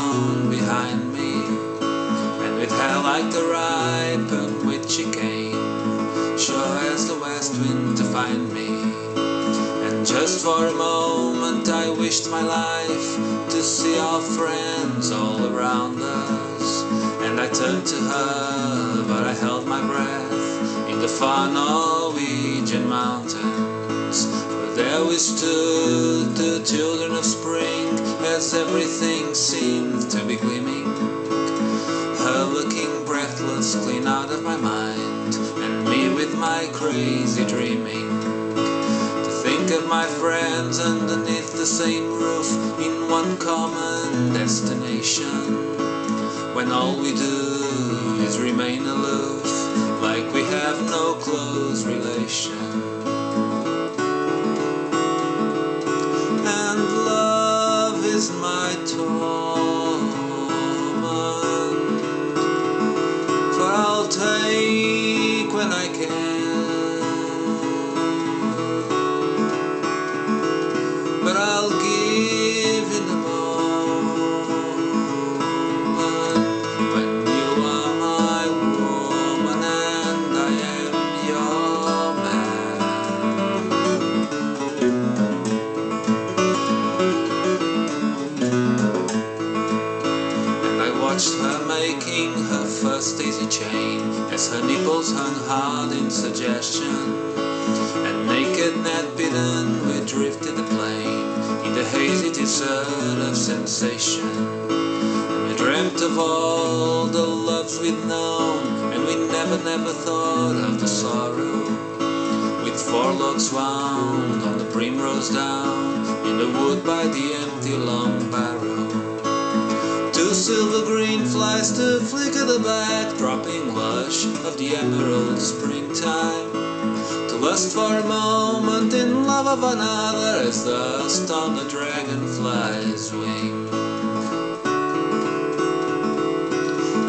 sound behind me, and with hair like the ripened witchy cane, sure as the west wind to find me. And just for a moment I wished my life to see our friends all around us. And I turned to her, but I held my breath in the far Norwegian mountains. For there we stood, the children of spring, as everything seemed to be gleaming. Her looking breathless, clean out of my mind, and me with my crazy dreaming. To think of my friends underneath the same roof, in one common destination, when all we do is remain aloof, like we have no close relation. And love is my torment, for I'll take when I can, but I'll give in the moment. Her making her first daisy chain, as her nipples hung hard in suggestion, and naked net bidden we drifted the plain in the hazy desert of sensation. And we dreamt of all the loves we'd known, and we never thought of the sorrow, with forelocks wound on the primrose down in the wood by the empty long barrow. Two silver greenflies to flicker the back-dropping lush of the emerald springtime, to lust for a moment in love of another as dust on the dragonfly's wing.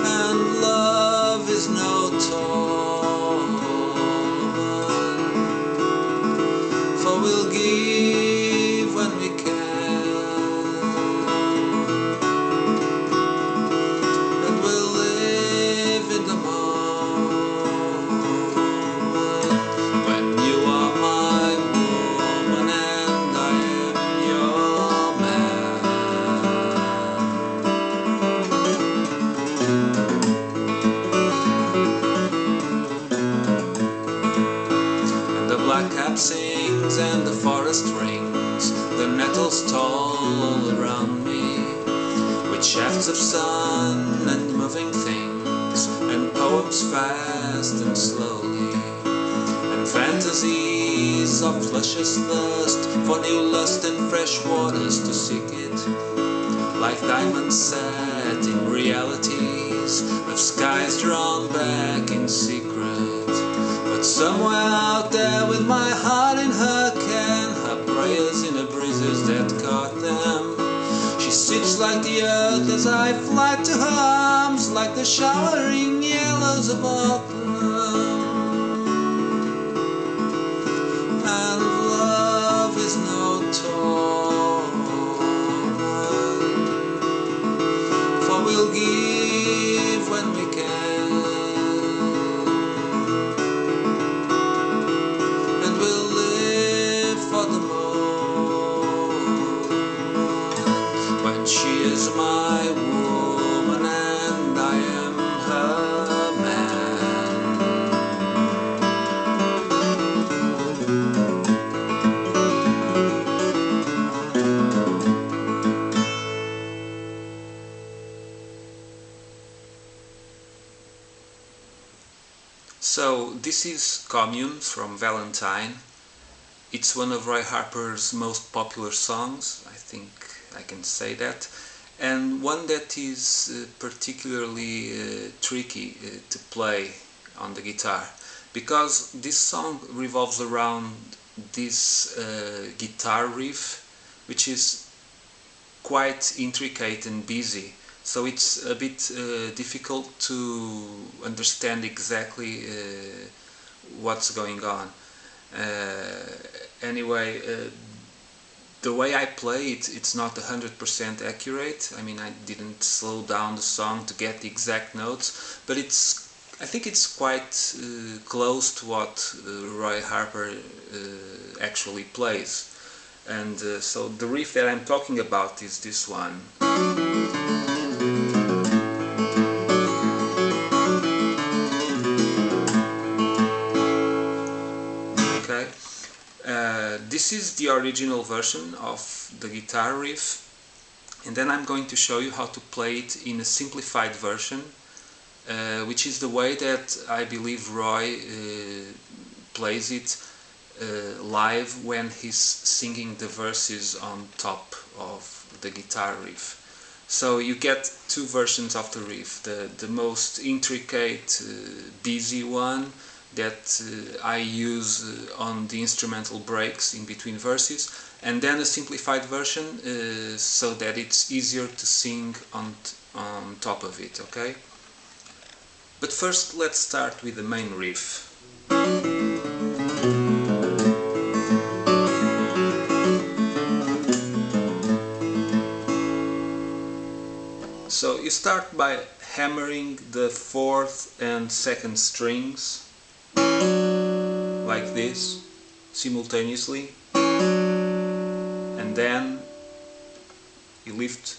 And love is no torment, for we'll give when we can. Blackcap sings and the forest rings, the nettles tall all around me, with shafts of sun and moving things, and poems fast and slowly, and fantasies of luscious thirst for new lust and fresh waters to seek it, like diamonds set in realities of skies drawn back in secret. But somewhere out there with my heart in her can, her prayers in the breezes that caught them, she sits like the earth as I fly to her arms, like the showering yellows of autumn. And love is no torment, for we'll give when we can. She is my woman and I am her man. So this is Commune from Valentine. It's one of Roy Harper's most popular songs, I think I can say that, and one that is particularly tricky to play on the guitar, because this song revolves around this guitar riff, which is quite intricate and busy, so it's a bit difficult to understand exactly what's going on. Anyway, the way I play it, it's not 100% accurate. I mean, I didn't slow down the song to get the exact notes, but I think it's quite close to what Roy Harper actually plays. And so the riff that I'm talking about is this one. Okay, this is the original version of the guitar riff, and then I'm going to show you how to play it in a simplified version, which is the way that I believe Roy plays it live when he's singing the verses on top of the guitar riff. So you get two versions of the riff, the most intricate, busy one that I use on the instrumental breaks in between verses, and then a simplified version so that it's easier to sing on top of it, okay? But first let's start with the main riff. So you start by hammering the 4th and 2nd strings like this simultaneously, and then you lift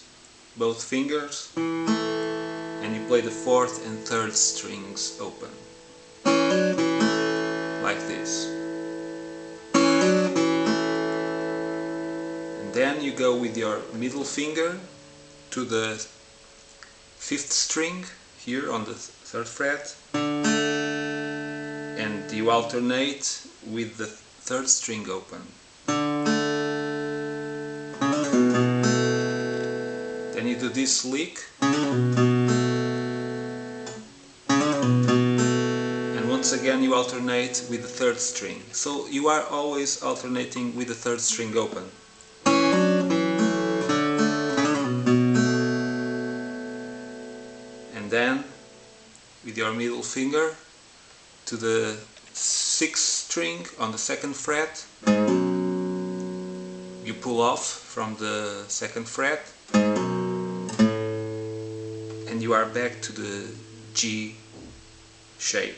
both fingers and you play the 4th and 3rd strings open like this, and then you go with your middle finger to the 5th string here on the 3rd fret, and you alternate with the 3rd string open. Then you do this lick, and once again you alternate with the 3rd string. So you are always alternating with the 3rd string open. Then with your middle finger to the 6th string on the 2nd fret, you pull off from the 2nd fret and you are back to the G shape.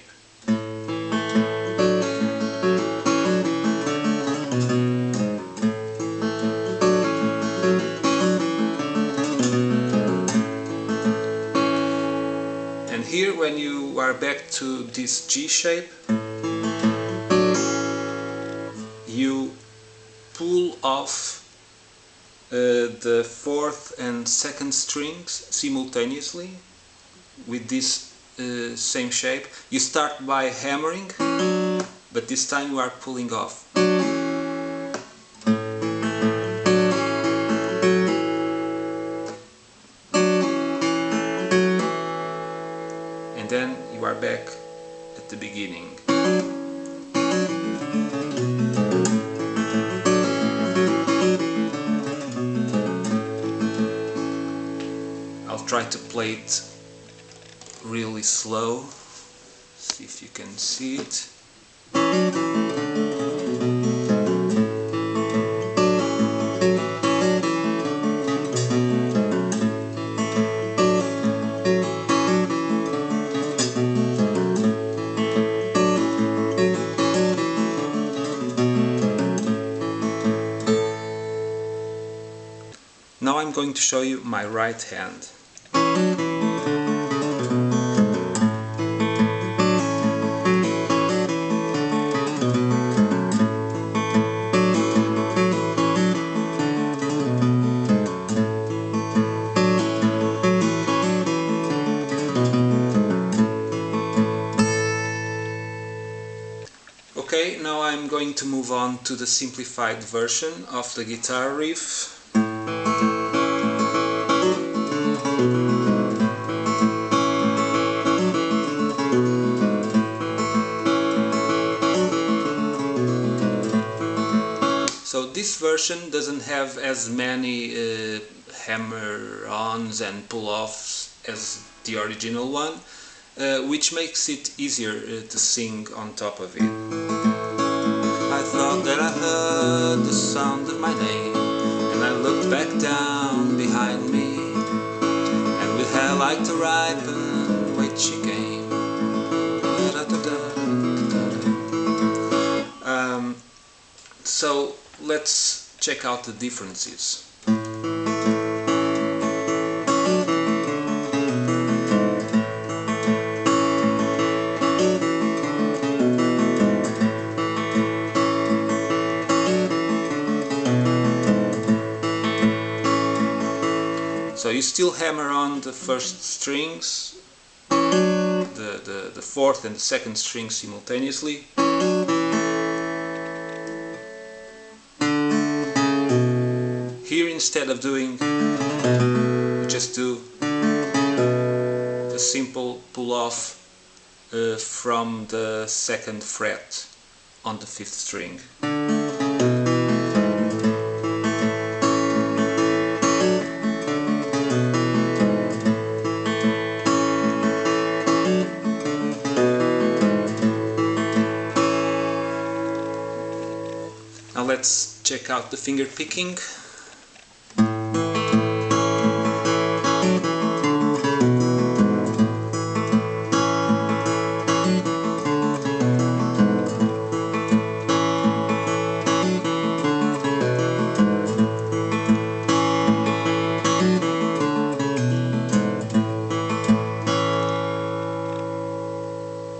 Here, when you are back to this G shape, you pull off the 4th and 2nd strings simultaneously with this same shape. You start by hammering, but this time you are pulling off. And then you are back at the beginning. I'll try to play it really slow, see if you can see it. Now I'm going to show you my right hand. Okay, now I'm going to move on to the simplified version of the guitar riff. So this version doesn't have as many hammer-ons and pull-offs as the original one, which makes it easier to sing on top of it. I thought that I heard the sound of my name looked back down behind me, and with hair like to ripen, with she came. So let's check out the differences. So you still hammer on the first strings, the fourth and the second string simultaneously. Here, instead of doing, you just do a simple pull off from the second fret on the fifth string. Now let's check out the finger picking.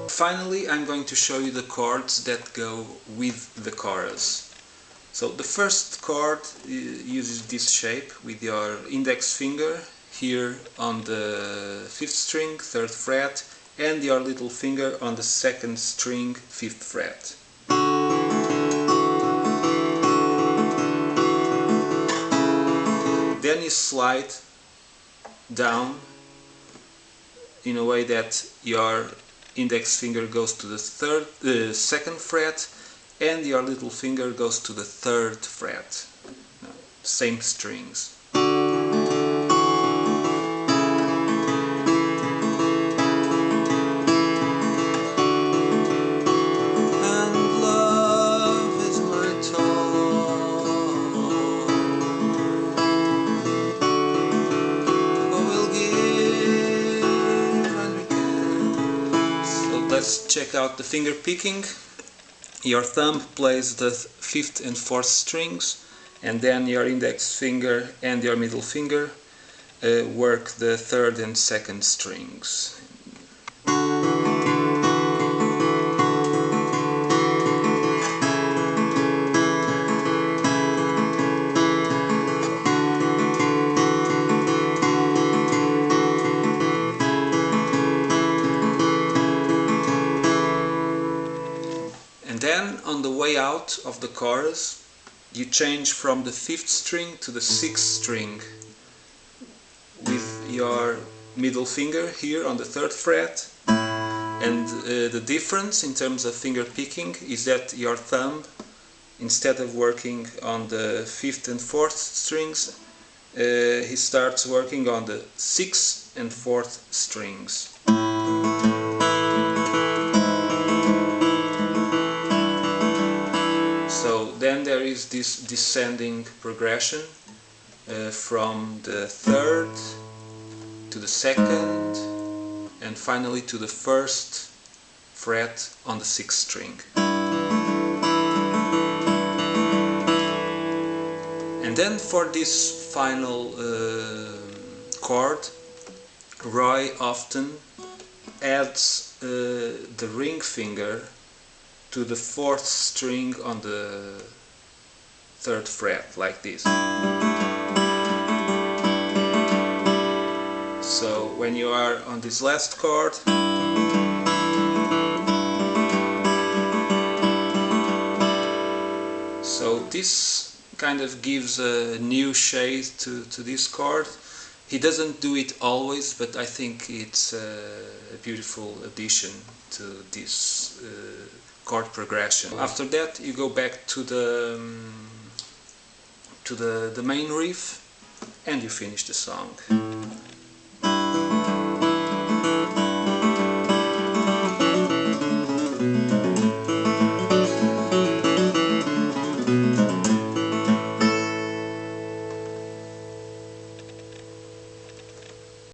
Finally, I'm going to show you the chords that go with the chorus. So the first chord uses this shape with your index finger here on the fifth string, third fret, and your little finger on the second string, fifth fret. Then you slide down in a way that your index finger goes to the second fret, and your little finger goes to the third fret. Same strings. And love is my toll. Oh, we'll give and we can. So let's check out the finger picking. Your thumb plays the fifth and fourth strings, and then your index finger and your middle finger work the third and second strings. Then, on the way out of the chorus, you change from the fifth string to the sixth string with your middle finger here on the third fret. And the difference in terms of finger picking is that your thumb, instead of working on the fifth and fourth strings, he starts working on the sixth and fourth strings. So then there is this descending progression from the third to the second and finally to the first fret on the sixth string. And then for this final chord, Roy often adds the ring finger to the fourth string on the third fret, like this. So when you are on this last chord, so this kind of gives a new shade to this chord. He doesn't do it always, but I think it's a beautiful addition to this chord progression. After that you go back to the main riff and you finish the song.